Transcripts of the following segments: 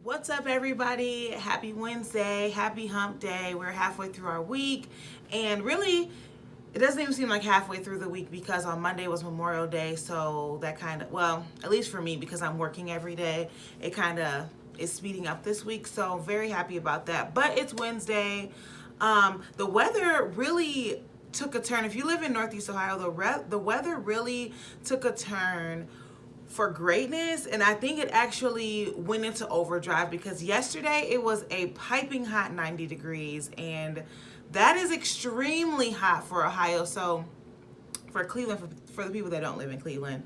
What's up, everybody? Happy Wednesday. Happy hump day. We're halfway through our week. And really, it doesn't even seem like halfway through the week because on Monday was Memorial Day. So that kind of, well, at least for me, because I'm working every day, it kind of is speeding up this week. So very happy about that. But it's Wednesday. The weather really took a turn. If you live in Northeast Ohio, the weather really took a turn for greatness, and I think it actually went into overdrive because yesterday it was a piping hot 90 degrees, and that is extremely hot for Ohio. So for Cleveland, for the people that don't live in Cleveland,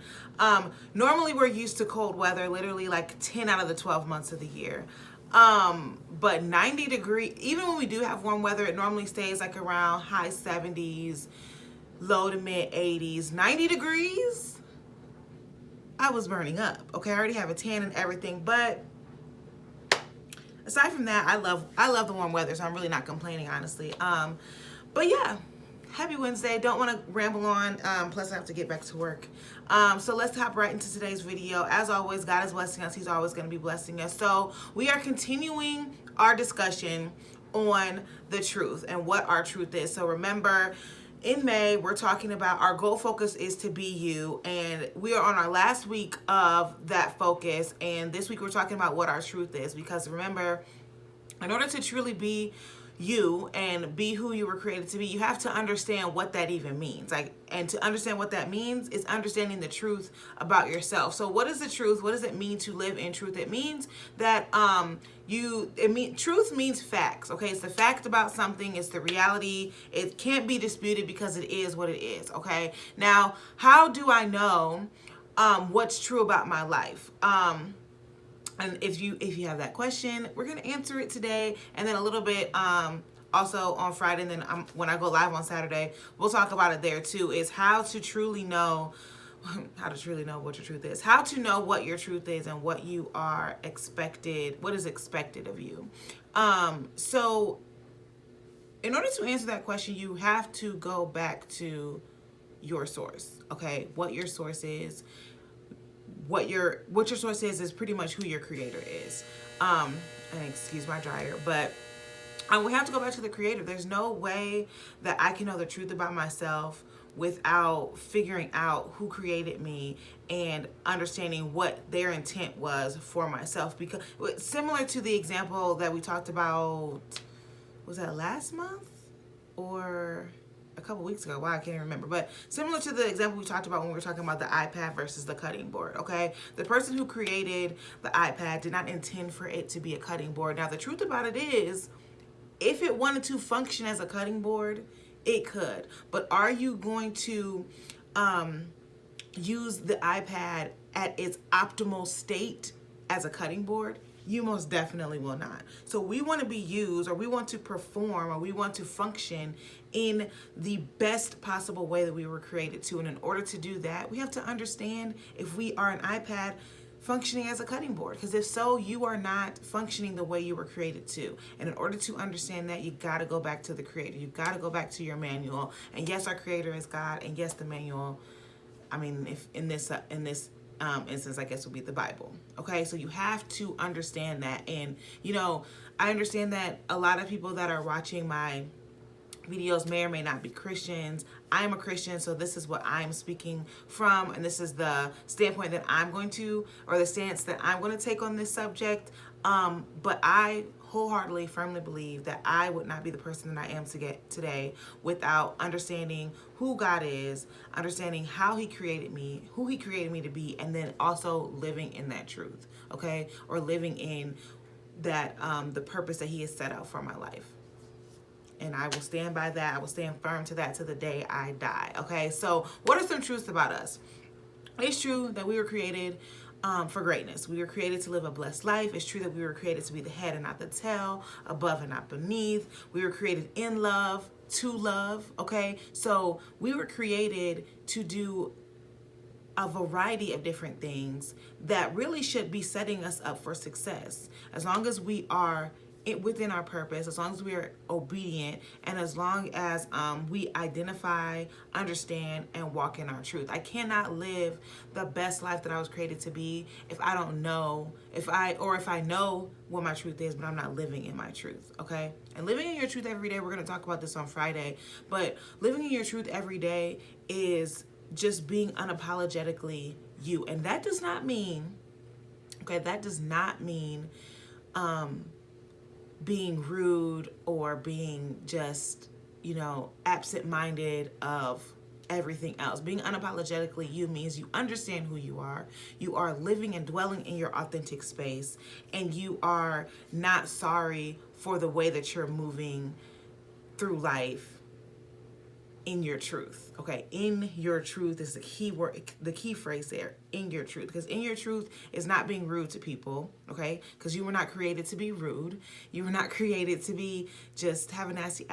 normally we're used to cold weather, literally like 10 out of the 12 months of the year. But 90 degree, even when we do have warm weather, it normally stays like around high 70s, low to mid 80s. 90 degrees, I was burning up. Okay, I already have a tan and everything, but aside from that, I love the warm weather, so I'm really not complaining, honestly. But yeah, happy Wednesday. Don't want to ramble on. Plus, I have to get back to work. So let's hop right into today's video. As always, God is blessing us. He's always going to be blessing us. So we are continuing our discussion on the truth and what our truth is. So remember, in May, we're talking about our goal focus is to be you, and we are on our last week of that focus, and this week we're talking about what our truth is, because remember, in order to truly be you and be who you were created to be, you have to understand what that even means. And to understand what that means is understanding the truth about yourself. So what is the truth? What does it mean to live in truth? It means that truth means facts. Okay, it's the fact about something. It's the reality. It can't be disputed because it is what it is. Okay. Now, how do I know what's true about my life? And if you have that question, we're gonna answer it today, and then a little bit also on Friday, and then when I go live on Saturday, we'll talk about it there too. Is how to truly know what your truth is, how to know what your truth is, and what you are expected, what is expected of you. So in order to answer that question, you have to go back to your source. Okay, what your source is. What your source is pretty much who your creator is. And excuse my dryer, but we have to go back to the creator. There's no way that I can know the truth about myself without figuring out who created me and understanding what their intent was for myself. Because similar to the example that we talked about, was that last month or a couple weeks ago? Wow, I can't even remember. But similar to the example we talked about when we were talking about the iPad versus the cutting board, okay? The person who created the iPad did not intend for it to be a cutting board. Now, the truth about it is, if it wanted to function as a cutting board, it could. But are you going to use the iPad at its optimal state as a cutting board? You most definitely will not. So we want to be used, or we want to perform, or we want to function in the best possible way that we were created to. And in order to do that, we have to understand if we are an iPad functioning as a cutting board. Because if so, you are not functioning the way you were created to. And in order to understand that, you got to go back to the creator. You got to go back to your manual. And yes, our creator is God. And yes, the manual, I mean, if in this instance, I guess, would be the Bible. Okay, so you have to understand that. And I understand that a lot of people that are watching my videos may or may not be Christians. I am a Christian, so this is what I'm speaking from, and this is the standpoint that I'm going to, or the stance that I'm going to take on this subject. But I wholeheartedly, firmly believe that I would not be the person that I am today without understanding who God is, understanding how He created me, who He created me to be, and then also living in that truth, okay? Or living in that, the purpose that He has set out for my life. And I will stand by that. I will stand firm to that to the day I die, okay? So what are some truths about us? It's true that we were created for greatness. We were created to live a blessed life. It's true that we were created to be the head and not the tail, above and not beneath. We were created in love, to love, okay? So we were created to do a variety of different things that really should be setting us up for success. As long as we are within our purpose, as long as we are obedient, and as long as we identify, understand, and walk in our truth. I cannot live the best life that I was created to be if I don't know, if I know what my truth is, but I'm not living in my truth, okay? And living in your truth every day, we're going to talk about this on Friday, but living in your truth every day is just being unapologetically you. And that does not mean, being rude or being just, absent-minded of everything else. Being unapologetically you means you understand who you are living and dwelling in your authentic space, and you are not sorry for the way that you're moving through life in your truth. Okay, in your truth is the key word, the key phrase there, in your truth. Because in your truth is not being rude to people, okay? Because you were not created to be rude. You were not created to be just have a nasty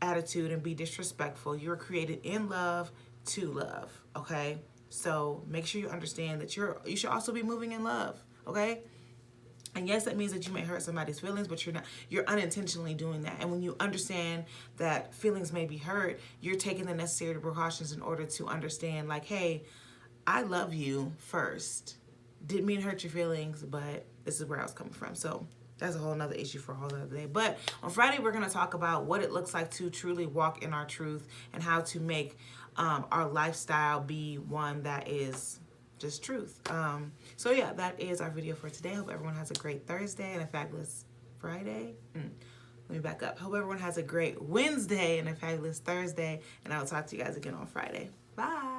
attitude and be disrespectful. You were created in love to love, okay? So make sure you understand that you should also be moving in love, okay? And yes, that means that you may hurt somebody's feelings, but you're unintentionally doing that. And when you understand that feelings may be hurt, you're taking the necessary precautions in order to understand, like, hey, I love you first. Didn't mean to hurt your feelings, but this is where I was coming from. So that's a whole nother issue for a whole other day. But on Friday, we're going to talk about what it looks like to truly walk in our truth and how to make our lifestyle be one that is just truth. So yeah, that is our video for today. Hope everyone has a great Thursday and a fabulous Friday. Let me back up. Hope everyone has a great Wednesday and a fabulous Thursday, and I'll talk to you guys again on Friday. Bye.